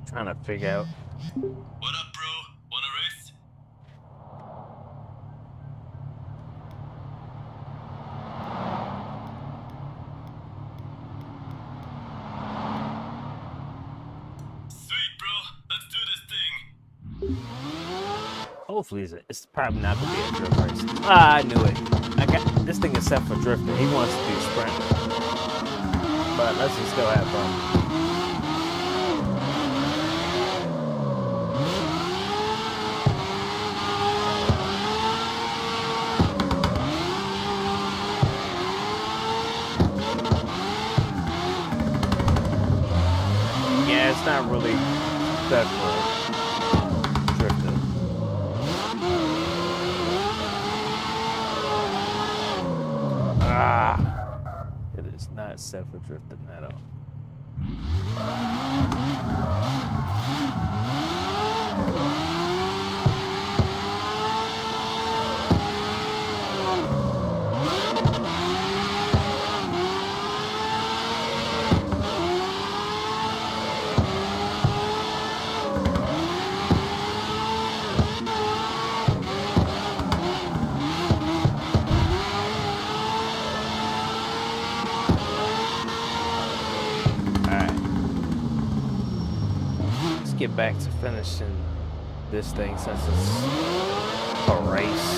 Trying to figure out. What up, bro? Wanna race? Sweet, bro. Let's do this thing. Hopefully, it's probably not gonna be a drift race. Ah, I knew it. I got this thing is set for drifting. He wants to do sprint, but let's just go have fun. It's not really set for drifting. It is not set for drifting at all. Get back to finishing this thing since it's a race.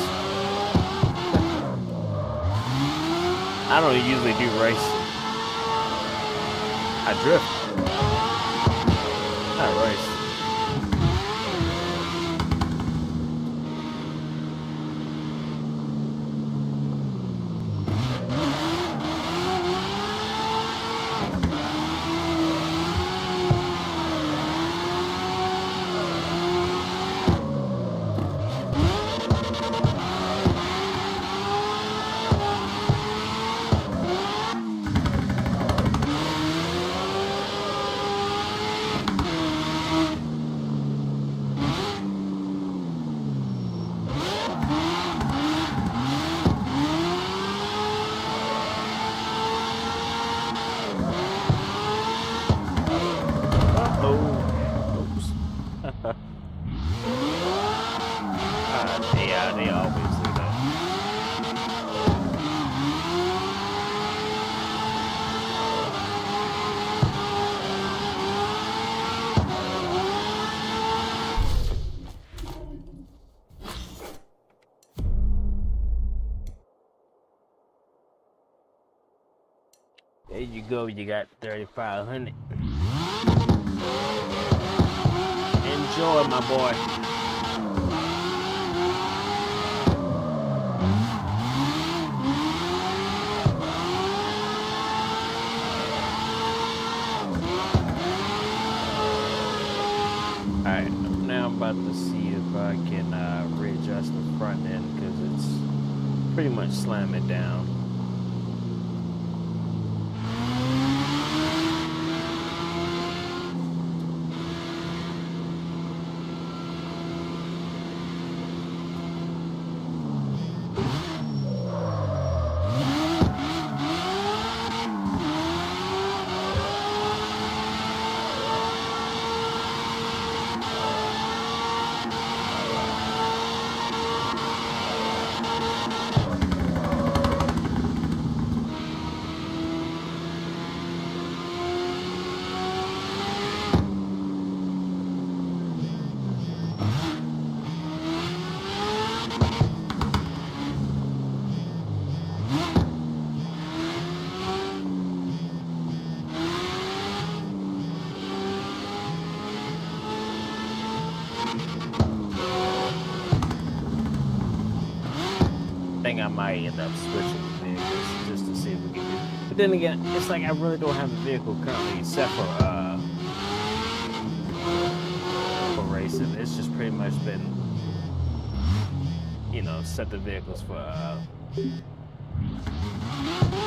I don't usually do racing. I drift. Not race. There you go. You got 3,500. Enjoy, my boy. Alright, now I'm about to see if I can readjust the front end because it's pretty much slamming down. I think I might end up switching vehicles just to see if we can do. But then again, it's like I really don't have a vehicle currently except for racing. It's just pretty much been, you know, set the vehicles for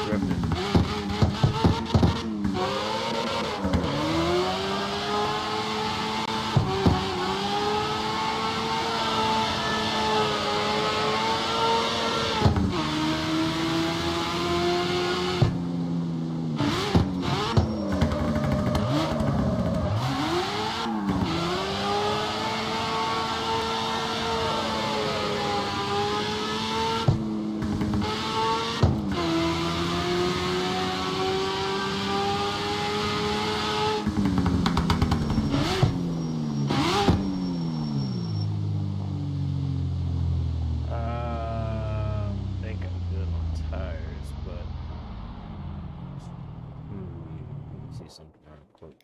drifting. Something real quick.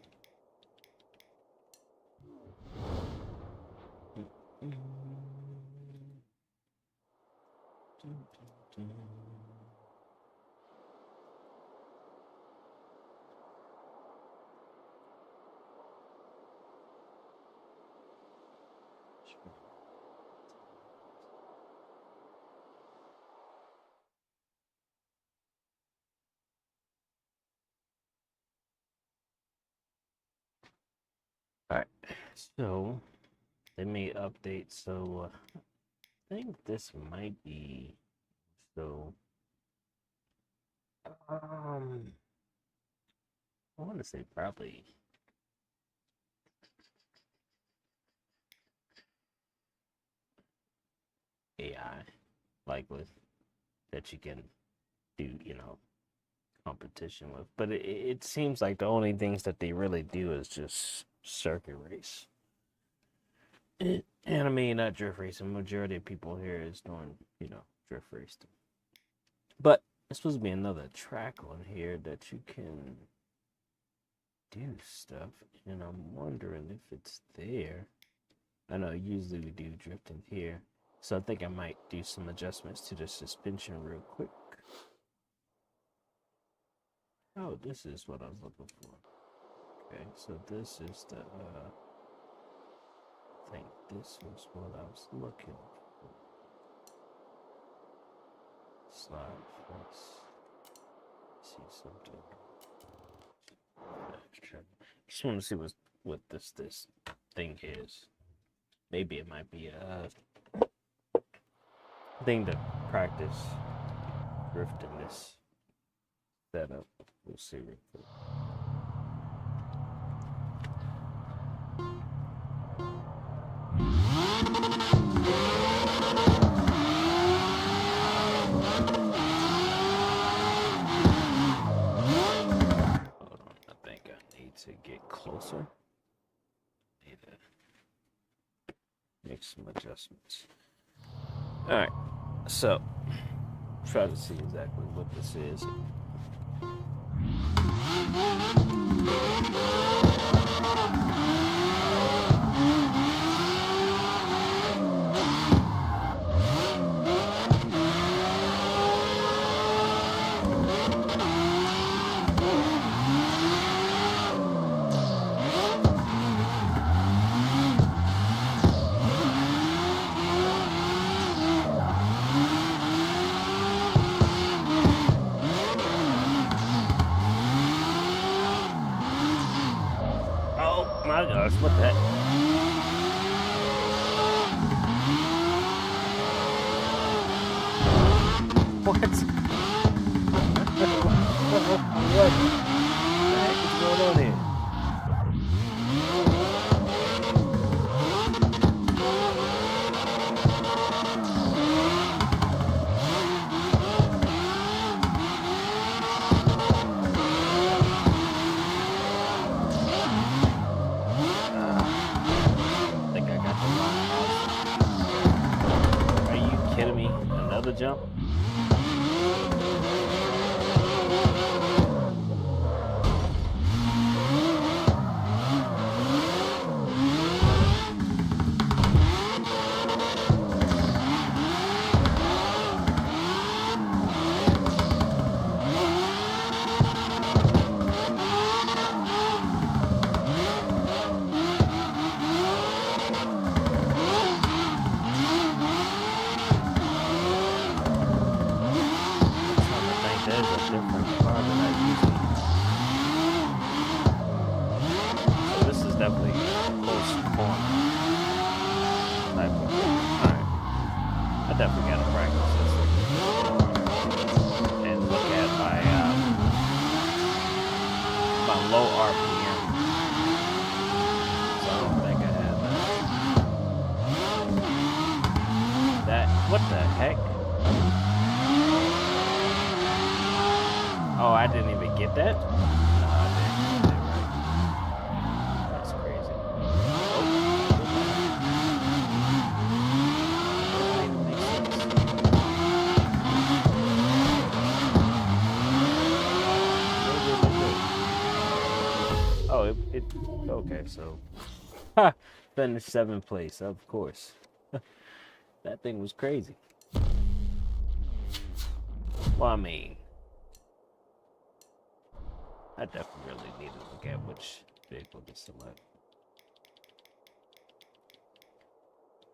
All right, so let me update. So I think this might be so. I want to say probably AI, like with that you can do, you know, competition with. But it seems like the only things that they really do is just circuit race. And I mean, not drift racing. Majority of people here is doing, you know, drift racing. But there's supposed to be another track on here that you can do stuff, and I'm wondering if it's there. I know usually we do drifting here, so I think I might do some adjustments to the suspension real quick. Oh, this is what I was looking for. Okay, so this is the, I think this was what I was looking for. Slide face. See something. Just want to see what this thing is. Maybe it might be a thing to practice drifting this setup. We'll see real quick. Hold on, I think I need to get closer. Need to make some adjustments. Alright, so try to see exactly what this is. Oh my gosh, what the heck? What? What the heck is going on here? I think I got the wrong house. Are you kidding me? Another jump? Definitely close corner type of thing. Alright. I definitely gotta practice this and look at my low RPM. So I don't think I have that. What the heck? Oh, I didn't even get that? No, I didn't. Okay, so finished 7th place, of course. That thing was crazy. Well, I mean, I definitely really need to look at which vehicle to select.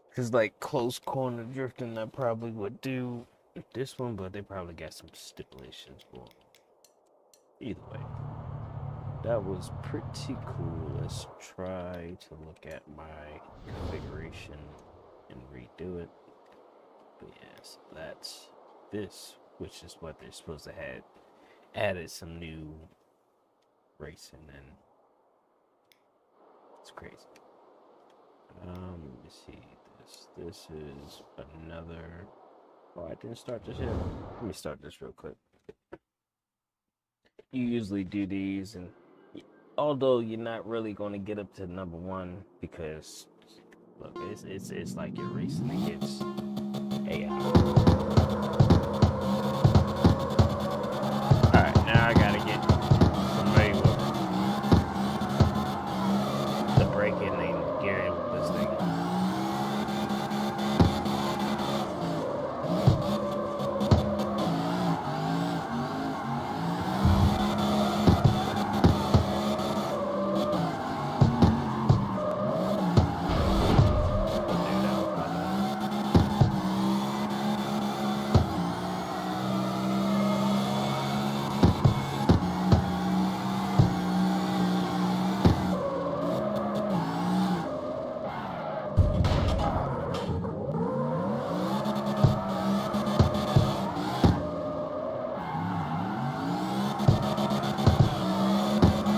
Because, like, close corner drifting, I probably would do this one, but they probably got some stipulations for it. Either way. That was pretty cool. Let's try to look at my configuration and redo it. But yes, that's this, which is what they're supposed to have added some new racing, and it's crazy. Let me see this. This is another. Oh, I didn't start this yet. Let me start this real quick. You usually do these, and although you're not really going to get up to number 1 because look, it's like you're racing against AI. Alright, now I gotta get familiar with the braking and gearing with this thing.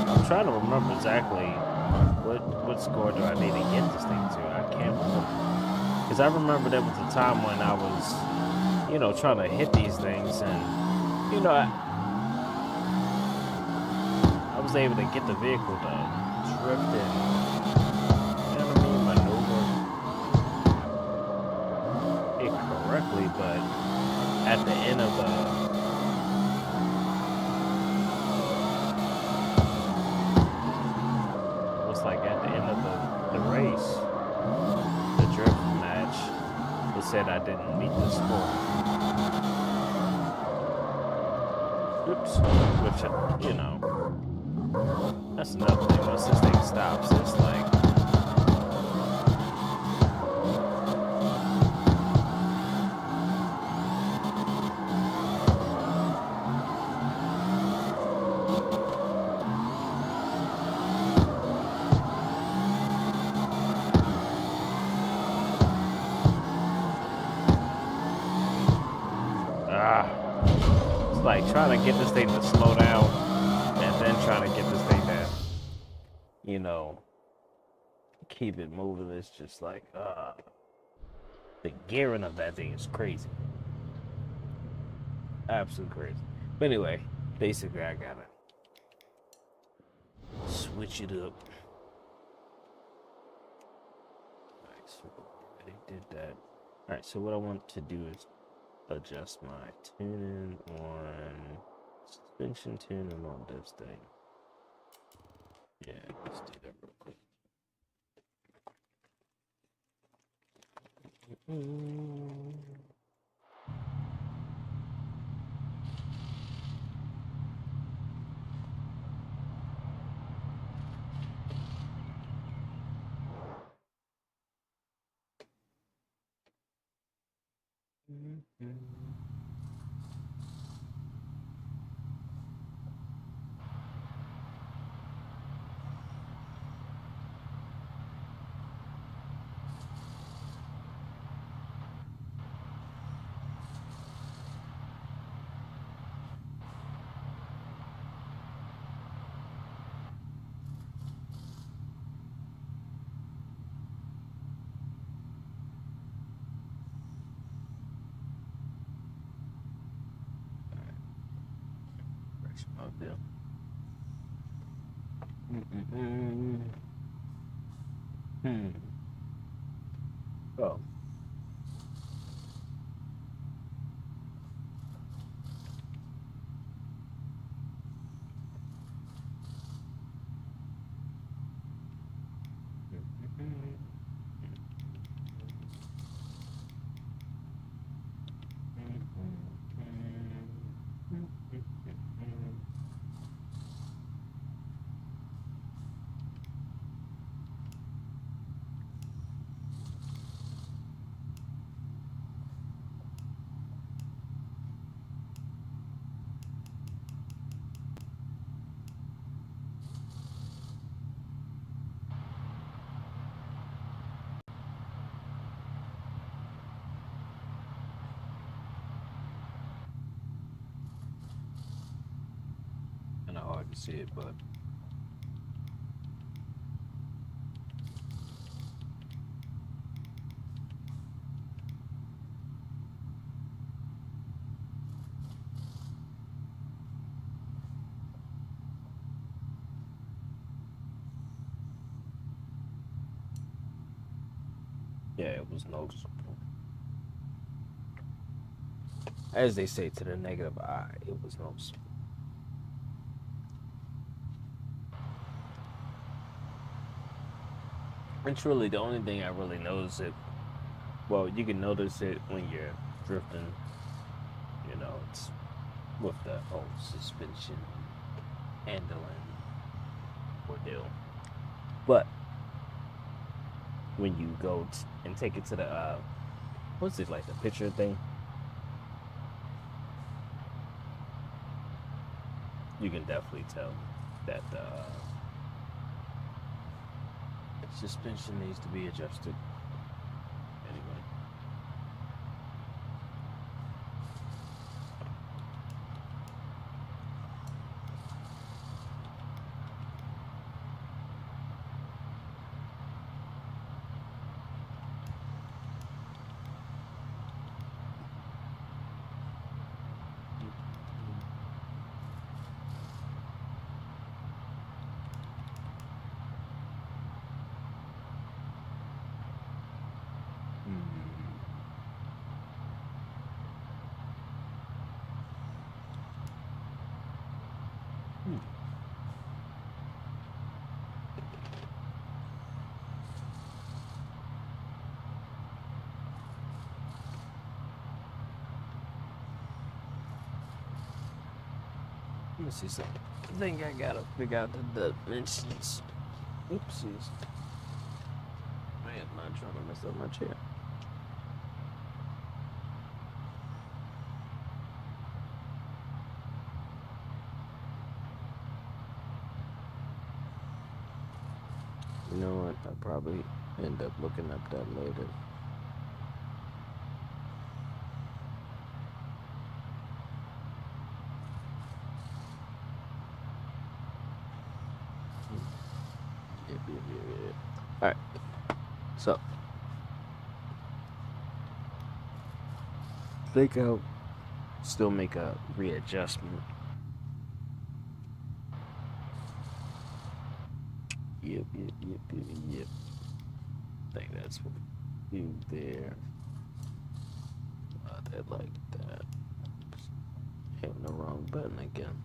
I'm trying to remember exactly what score do I need to get this thing to. I can't remember. Because I remember there was a time when I was, trying to hit these things, and, I was able to get the vehicle to drift in, maneuver it correctly, but at the end of the said I didn't meet the score. Oops. Which, you know, that's another thing. Once this thing stops, it's like, it's like trying to get this thing to slow down and then trying to get this thing to, you know, keep it moving. It's just like, the gearing of that thing is crazy. Absolutely crazy. But anyway, basically, I gotta switch it up. Alright, so I already did that. Alright, so what I want to do is adjust my tuning on suspension tuning on this thing. Yeah, let's do that real quick. Up there. Oh. Kind of hard to see it, but yeah, it was noticeable. As they say, to the negative eye, it was noticeable. And truly, the only thing I really notice it, well, you can notice it when you're drifting, you know, it's with the whole suspension handling ordeal. But when you go and take it to the, what's it, like the picture thing? You can definitely tell that the suspension needs to be adjusted. Anyway. Let me see something. I think I gotta figure out the dimensions. Oopsies. I am not trying to mess up my chair. You know what? I'll probably end up looking up that later. Yep. Alright. So, I think I'll still make a readjustment. Yep. I think that's what we do there. That like that. Hitting the wrong button again.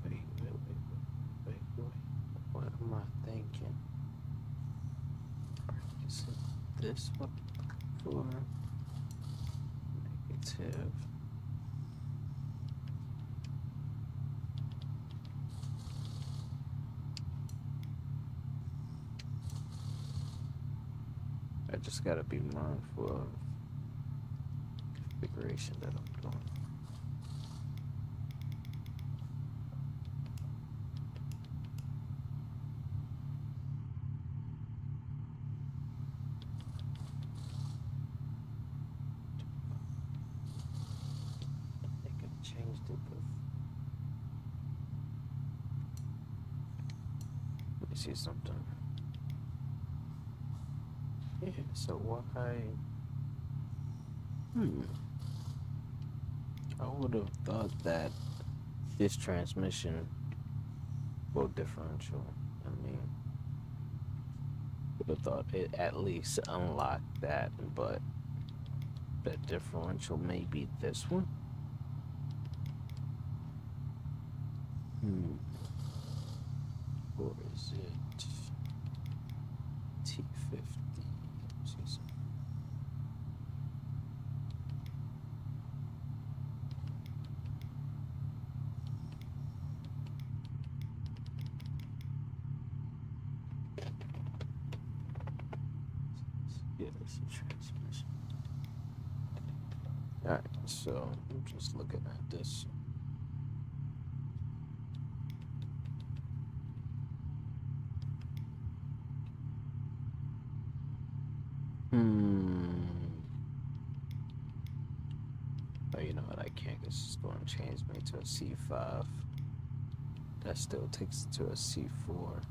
Wait. What am I thinking? Is it this one for negative? I just gotta be mindful of configuration that I'm doing. I think I changed it, but let me see something. Yeah, so why? I would have thought that this transmission, well, differential, I mean, would have thought it at least unlocked that, but that differential may be this one. Or is it T50? Yeah, it's a transmission. Alright, so I'm just looking at this. Oh, you know what? I can't. It's just going to change me to a C5. That still takes it to a C4.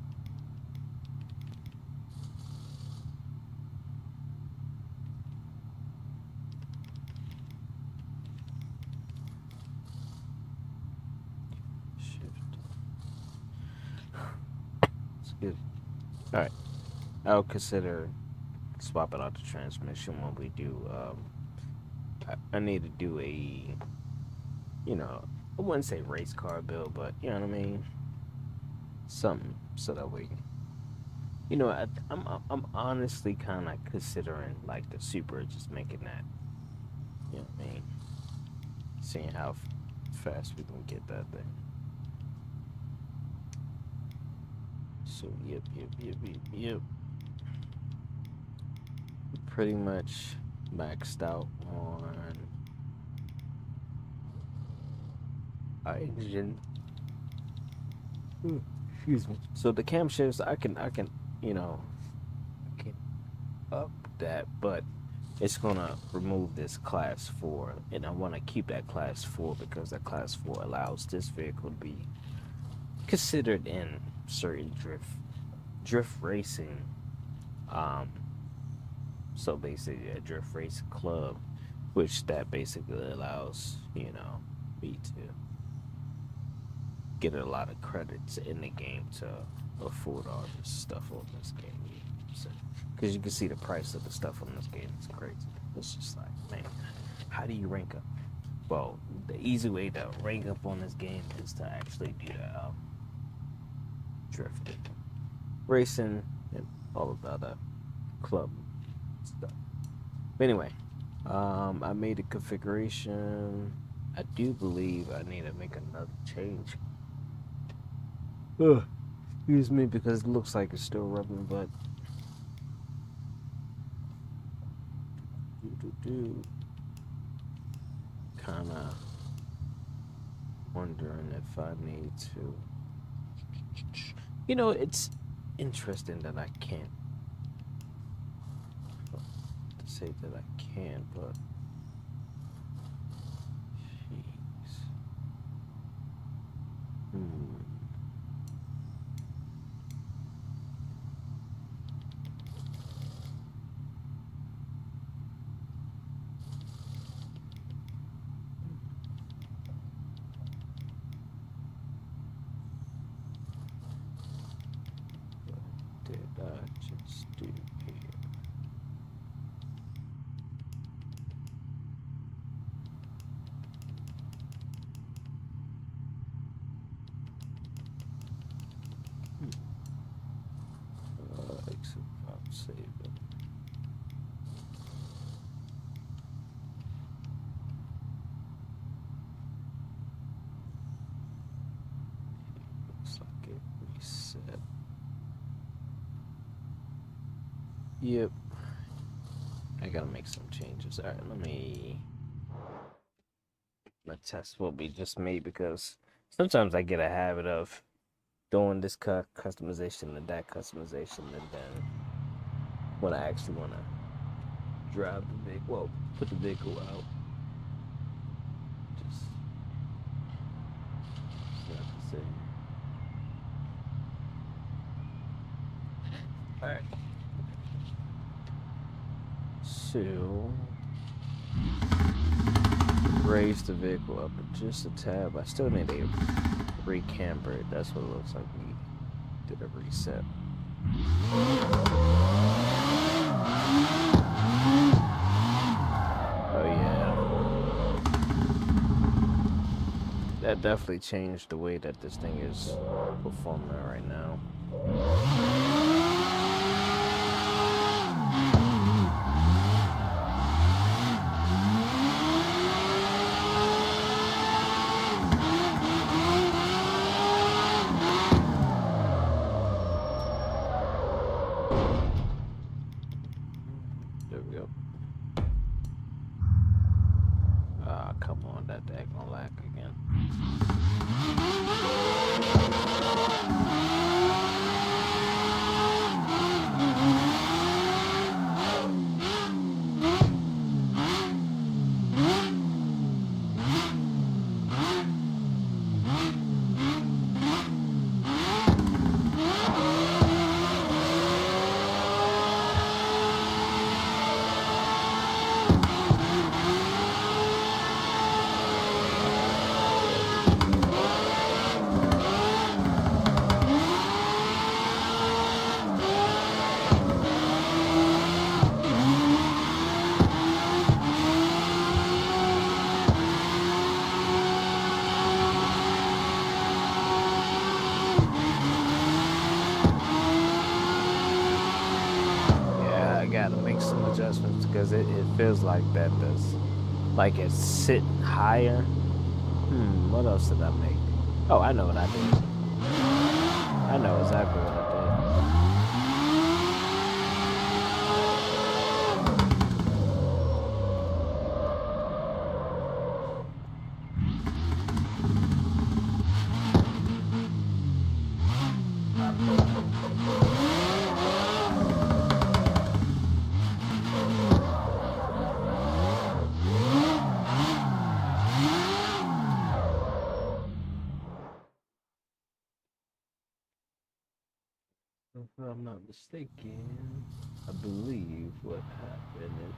Excuse me. Alright. I'll consider swapping out the transmission when we do. I need to do a, you know, I wouldn't say race car build, but you know what I mean? Something so that way. You know, I'm honestly kind of considering like the Super, just making that. You know what I mean? Seeing how fast we can get that thing. So yep. Pretty much maxed out on our engine. Excuse me. So the camshafts, I can, you know, I can up that, but it's gonna remove this class 4, and I want to keep that class 4 because that class 4 allows this vehicle to be considered in certain drift racing. So basically a drift race club, which that basically allows, you know, me to get a lot of credits in the game to afford all this stuff on this game. Because you can see the price of the stuff on this game is crazy. It's just like, man, how do you rank up? Well, the easy way to rank up on this game is to actually do the drifting, racing, and all of that. club stuff. But anyway, I made a configuration. I do believe I need to make another change. Ugh, excuse me, because it looks like it's still rubbing, but kind of wondering if I need to. You know, it's interesting that I can't to say that I can, but jeez. What did I just do here? Exit file, save it. Looks like it reset. Yep. I gotta make some changes. All right, let me. My test will be just me because sometimes I get a habit of doing this customization and that customization, and then when I actually want to drive the vehicle, well, put the vehicle out, just not the same. All right. So raise the vehicle up just a tab. I still need to recamber it. That's what it looks like. We did a reset. Oh yeah, that definitely changed the way that this thing is performing right now. There we go. Ah, come on, that gonna lag again. Gotta make some adjustments because it feels like that does, like it's sitting higher. What else did I make? Oh, I know what I did. I know exactly what I If I'm not mistaken, I believe what happened is,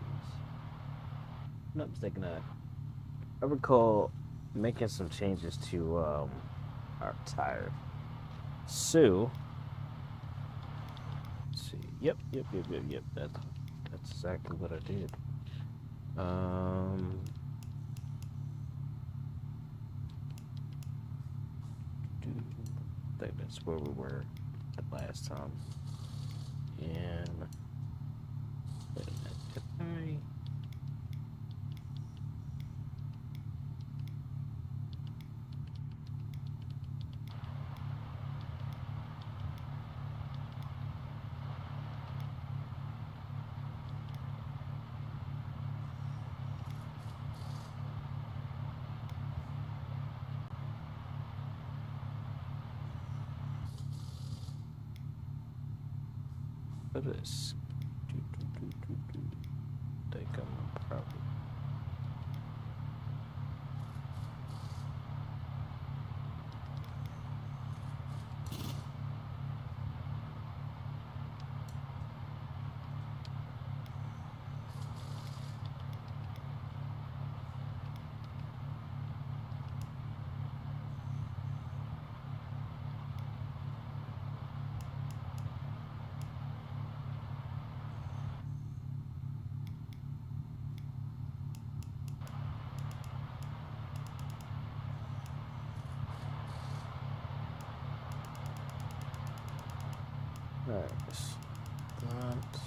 if I'm not mistaken, I recall making some changes to our tire. So, let's see. Yep. That's exactly what I did. I think that's where we were the last time. And Hi. What is? Think I'm probably. Nice. That.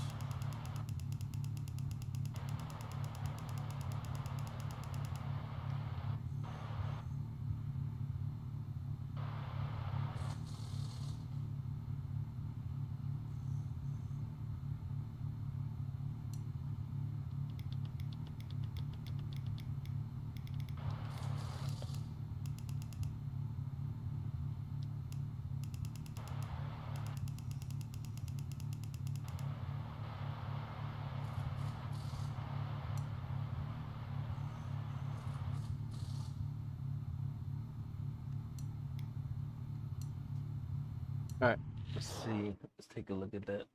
All right. Let's see. Let's take a look at that.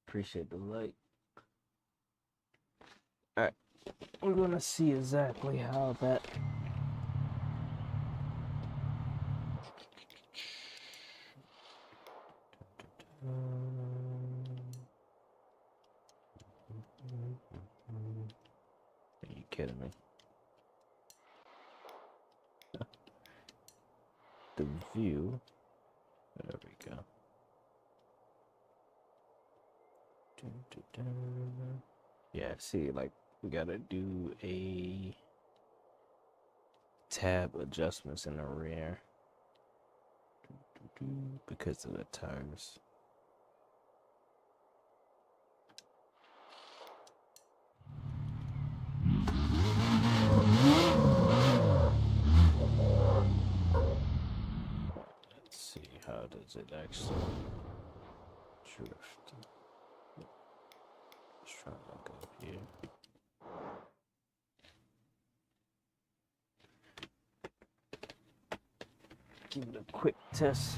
Appreciate the light. All right. We're gonna see exactly how that. Are you kidding me? The view. There we go. Yeah, see, like we gotta do a tab adjustments in the rear because of the tires. Let's see, how does it actually drift? Let's try to go up here. Give it a quick test.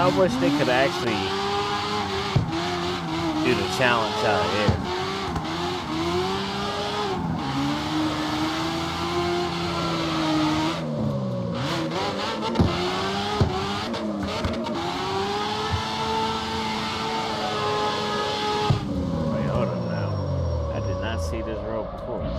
I wish they could actually do the challenge out of here. Wait, hold up now. I did not see this road before.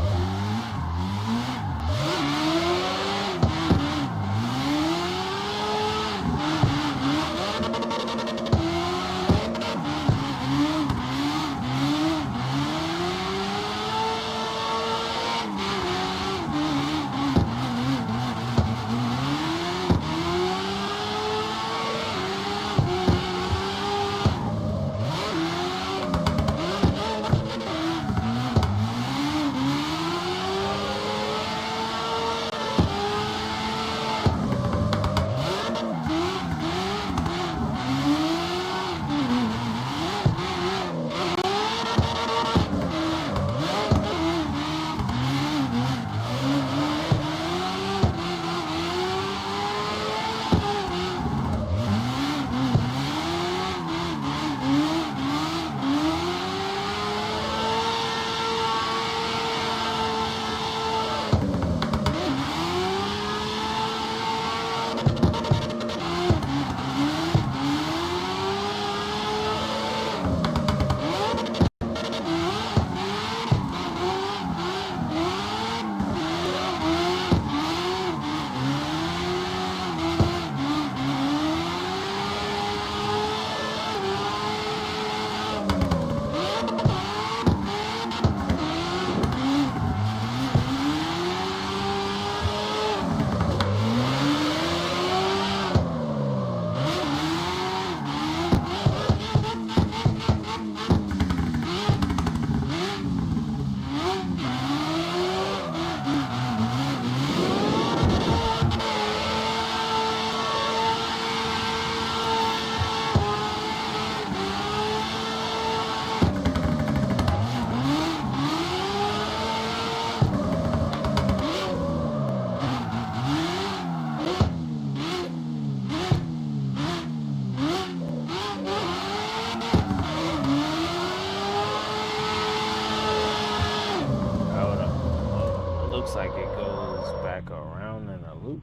Looks like it goes back around in a loop.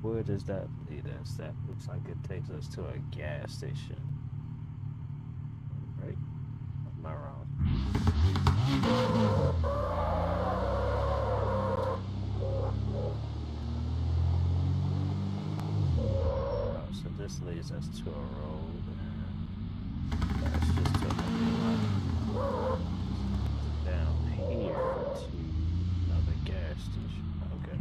Where does that lead us? That looks like it takes us to a gas station. Right? Am I wrong? Oh, so this leads us to a road. That's just to another line. Down here to another gas station. Okay.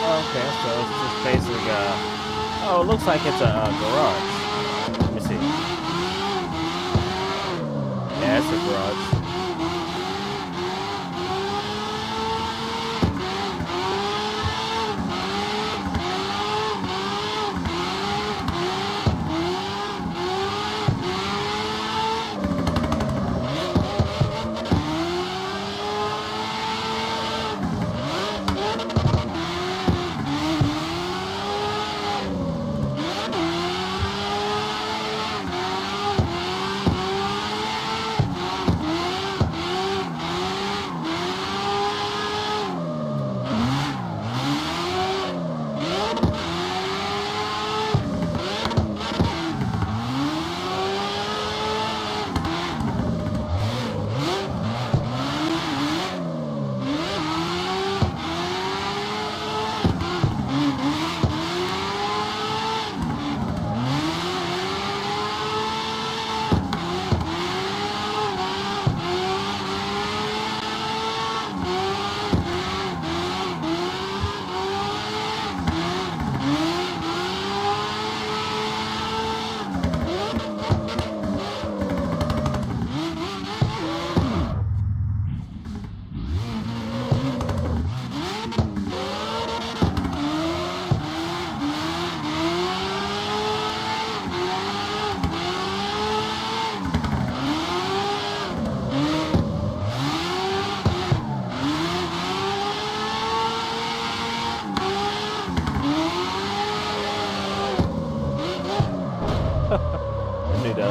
Okay, so it's just basically, oh, it looks like it's a garage. Let me see. Yeah, it's a garage.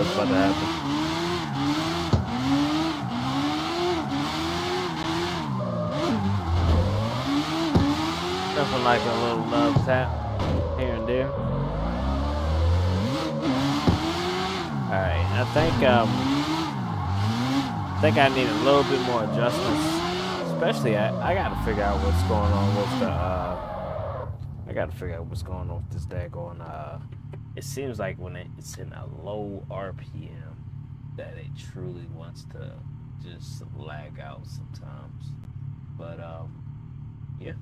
what's about to happen. Nothing like a little love tap here and there. Alright, I think I need a little bit more adjustments. Especially I gotta figure out what's going on with the I gotta figure out what's going on with this daggone it seems like when it's in a low RPM that it truly wants to just lag out sometimes. But yeah.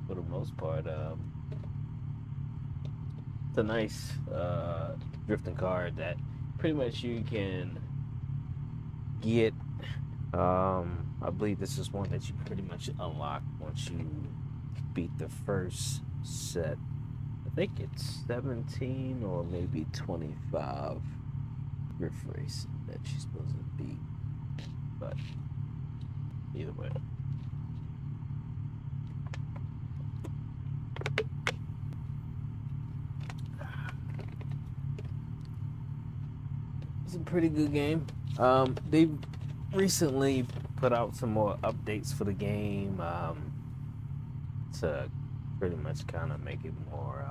For the most part, it's a nice drifting car that pretty much you can get. I believe this is one that you pretty much unlock once you beat the first set. I think it's 17 or maybe 25 drift racing that you're supposed to beat. But either way. It's a pretty good game. They recently put out some more updates for the game to pretty much kind of make it more.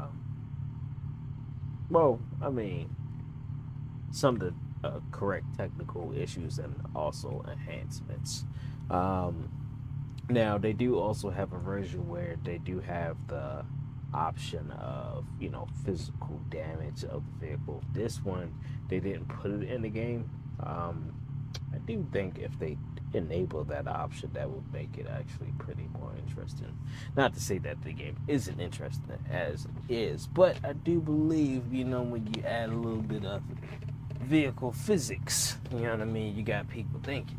Well, I mean, some of the correct technical issues and also enhancements. Now they do also have a version where they do have the option of physical damage of the vehicle. This one they didn't put it in the game. I do think if they enable that option, that would make it actually pretty more interesting. Not to say that the game isn't interesting as it is, but I do believe when you add a little bit of vehicle physics, you know what I mean, you got people thinking.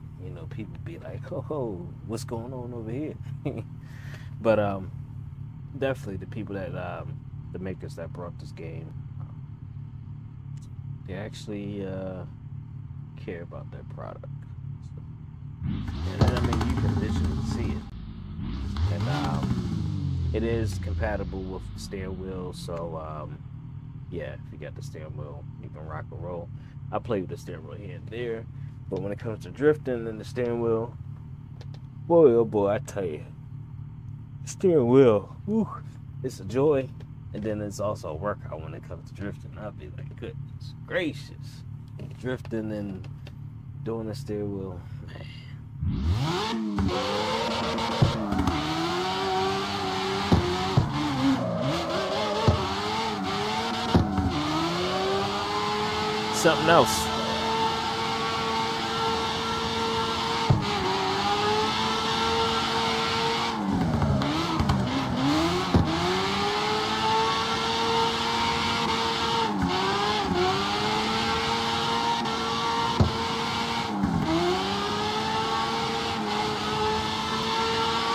People be like, oh, what's going on over here? But definitely the people that the makers that brought this game, they actually care about their product. So, and I mean, you can visually see it, and it is compatible with the steering wheel. So yeah, if you got the steering wheel, you can rock and roll. I play with the steering wheel here and there, but when it comes to drifting and the steering wheel, boy oh boy, I tell you, steering wheel, whew, it's a joy. And then it's also a workout when it comes to drifting. I'll be like, goodness gracious, drifting and doing the steering wheel, man. Something else.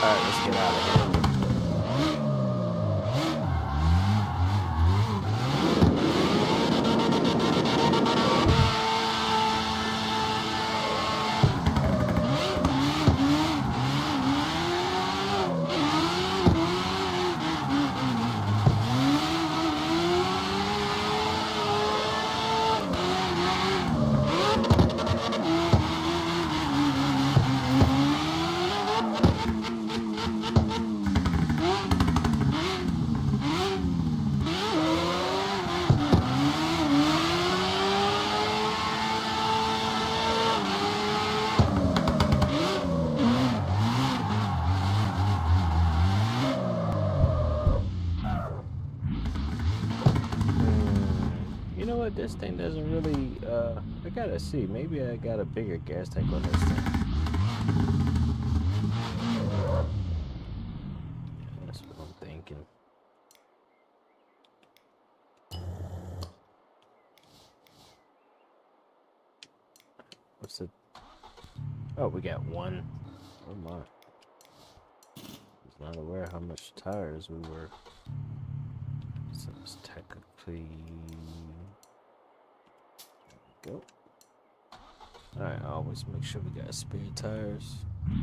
Alright, let's get out of here. You know what? This thing doesn't really. I gotta see. Maybe I got a bigger gas tank on this thing. Yeah, that's what I'm thinking. What's it? Oh, we got one. Oh my. I was not aware how much tires we were. So it's technically. Go. Alright, I always make sure we got spare tires. Wait,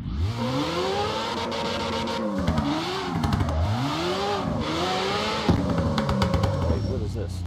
what is this?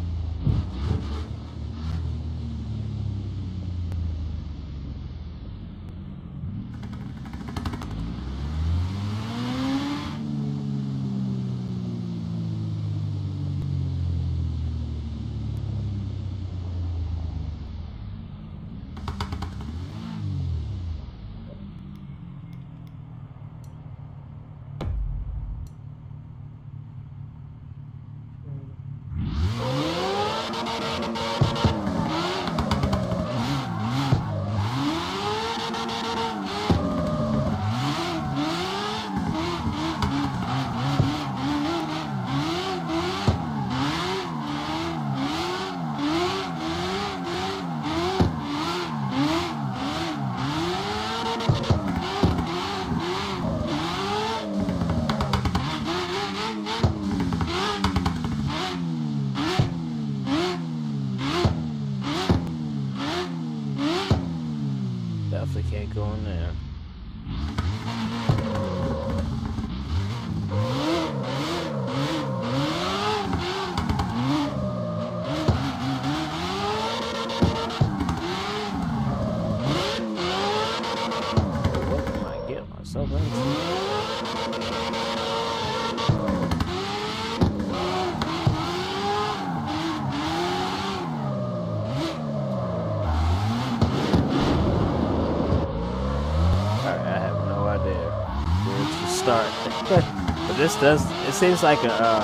But this does. It seems like a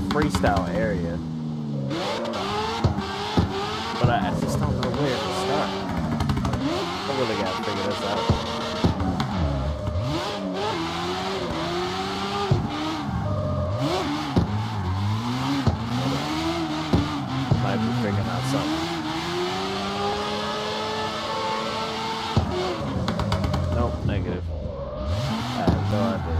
freestyle area. But I just don't know where to start. I really gotta figure this out. Might be figuring out something. Nope, negative. I have no idea.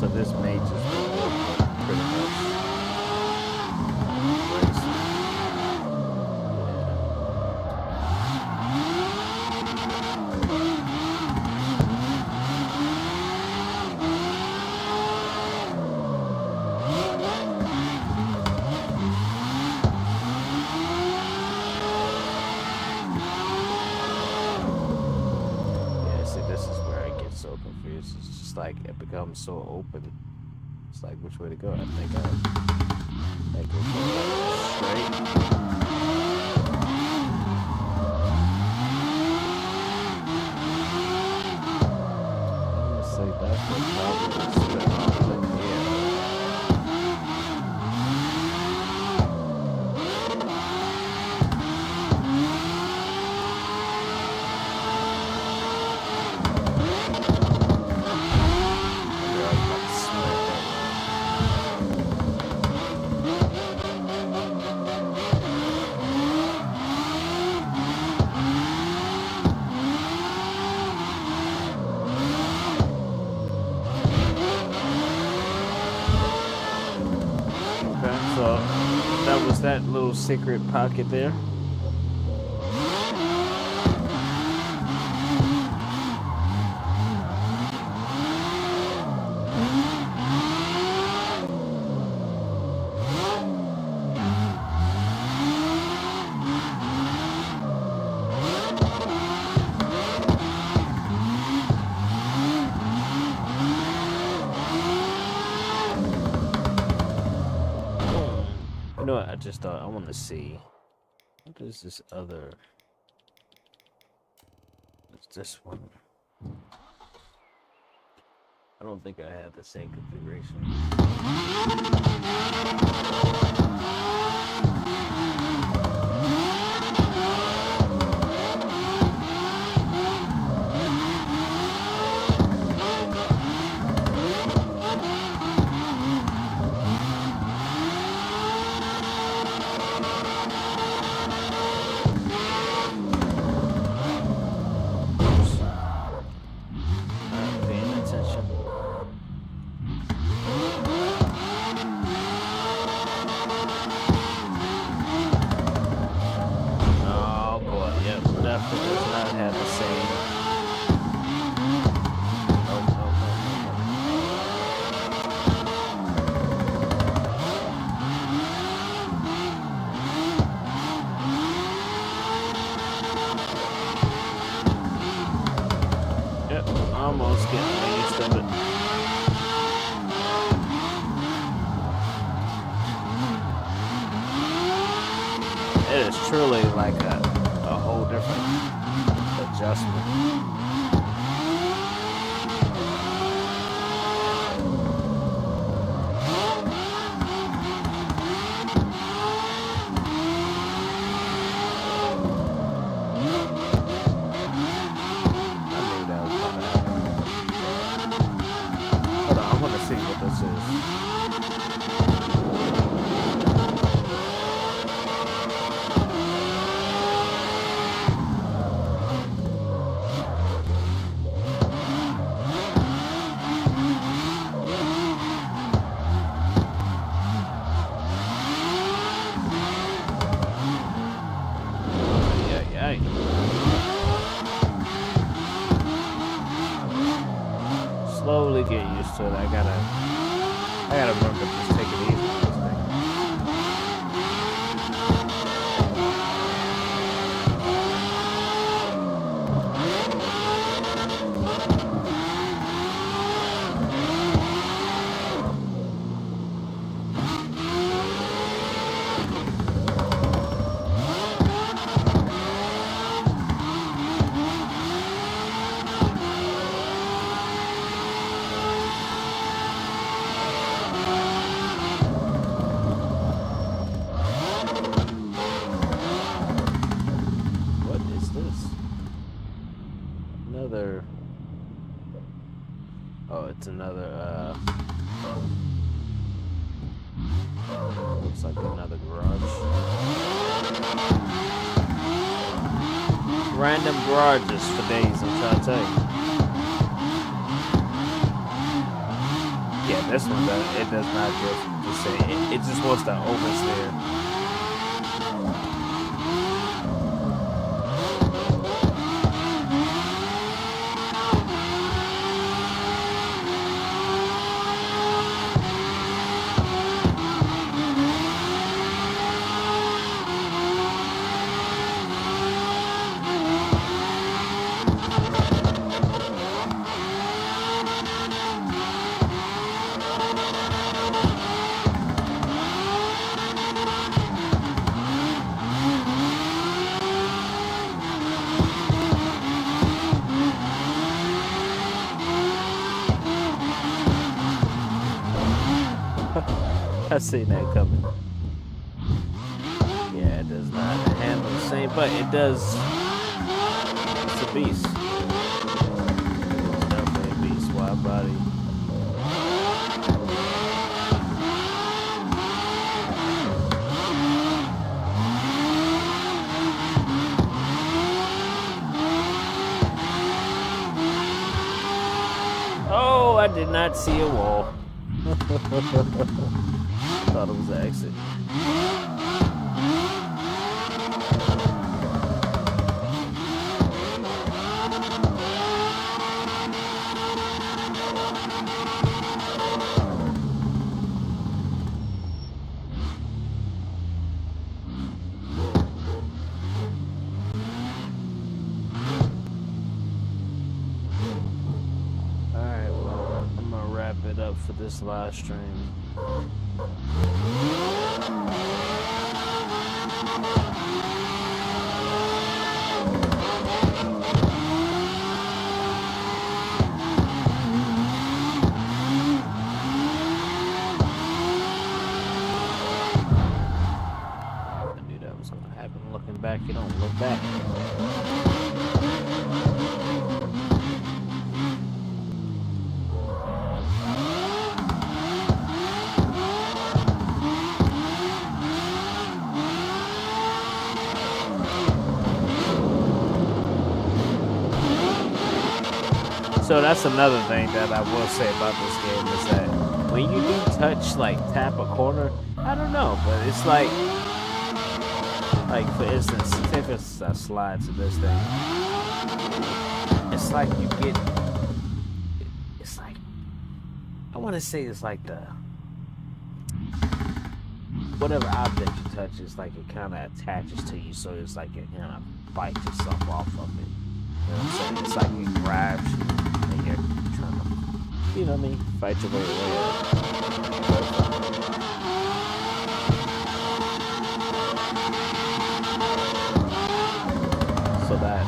So this may just be pretty much race. Yeah, see, this is where I get so confused. It's just like it becomes so open. It's like which way to go? I think I go straight. I'm gonna say that's what probably spin off in here. Maybe I was about to smack that one. Okay, so that was that little secret pocket there. You know what? I just thought I want to see what is this other. It's this one. I don't think I have the same configuration. Oops. Not paying attention. Oh boy, yep, definitely does not have the same. Nope, nope, nope, nope. Yep, almost getting the used of it. It is truly like a whole different adjustment. I knew that was gonna happen. Hold on, I want to see what this is. Yeah, yeah. Slowly get used to it. I gotta remember to just take it easy with this thing. another. Oh, it's another. Looks like another garage. Random garages for days, I'm trying to tell you. Yeah, this one it does not just say it just wants to oversteer. I seen that coming. Yeah, it does not handle the same, but it does. It's a beast. It's definitely a beast. Wide body. Oh, I did not see a wall. Thought it was an exit. Alright, well, I'm gonna wrap it up for this live stream. I knew that was gonna happen. Looking back, you don't look back. So that's another thing that I will say about this game is that when you do touch, like tap a corner, I don't know, but it's like for instance, say if it's a slide to this thing, it's like you get, it's like, I want to say it's like whatever object you touch, it's like it kind of attaches to you, so it's like it kind of bites yourself off of it. You know what I'm saying? It's like it grabs you, and you're trying to, you know what I mean, fight your way away. So that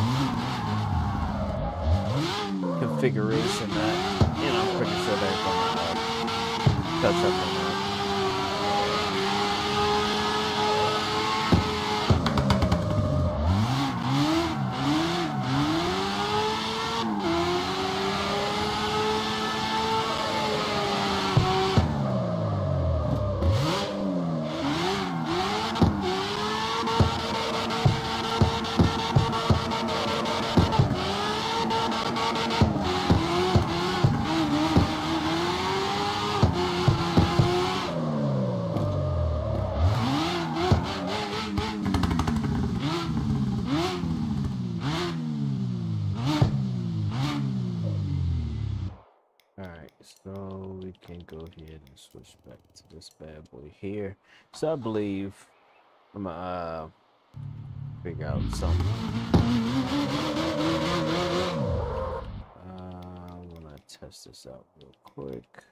configuration, that, you know, I'm pretty sure they're gonna touch up on that. Alright, so we can go ahead and switch back to this bad boy here. So I believe I'm gonna figure out something. I wanna test this out real quick.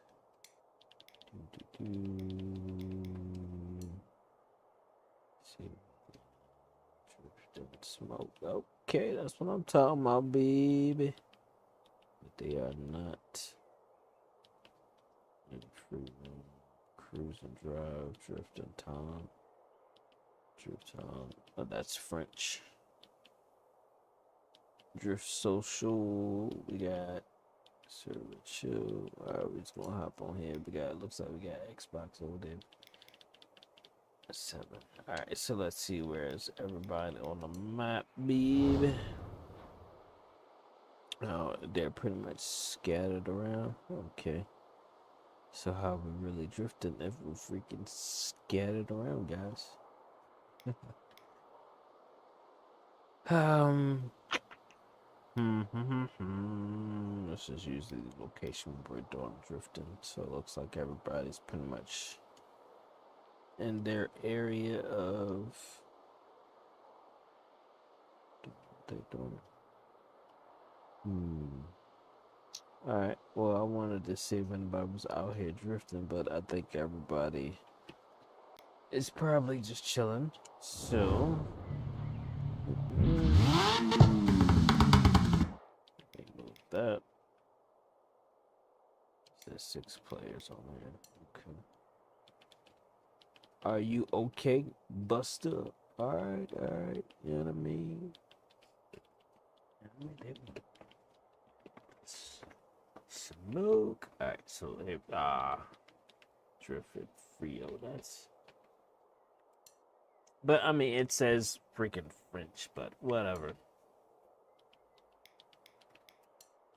See, drift smoke. Okay, that's what I'm talking about, baby. But they are not. Cruise and drive, drift and time. Drift time. Oh, that's French. Drift Social. We got Server Chill. Alright, we're just gonna hop on here. Looks like we got Xbox over there. 7. Alright, so let's see where's everybody on the map, baby. Oh, they're pretty much scattered around. Okay. So how we really drifting if we're freaking scattered around, guys? This is usually the location we're doing drifting, so it looks like everybody's pretty much in their area of what they doing. Alright, well, I wanted to see if anybody was out here drifting, but I think everybody is probably just chilling. So, move that. There's 6 players on there. Okay. Are you okay, Buster? Alright. You know what I mean? Smoke. Alright, so Drifted Frio, that's. But I mean, it says freaking French, but whatever.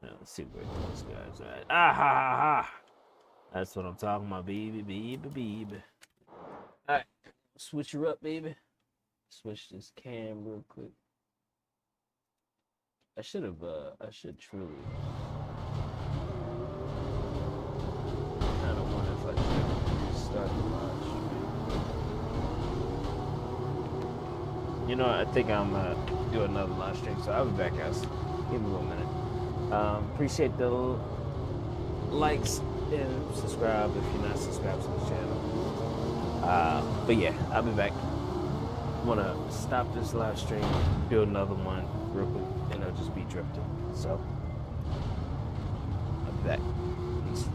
Now, let's see where those guys are at. Ah ha ha ha! That's what I'm talking about, baby. Alright, switch her up, baby. Switch this cam real quick. I should truly. I don't wonder if I should start the live stream. You know, I think I'm do another live stream, so I'll be back, guys. Give me 1 minute. Appreciate the likes and subscribe if you're not subscribed to the channel. But yeah, I'll be back. Want to stop this live stream, do another one real quick, and I'll just be drifting. So, I'll be back. Peace.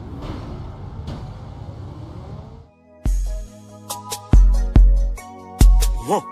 Whoa.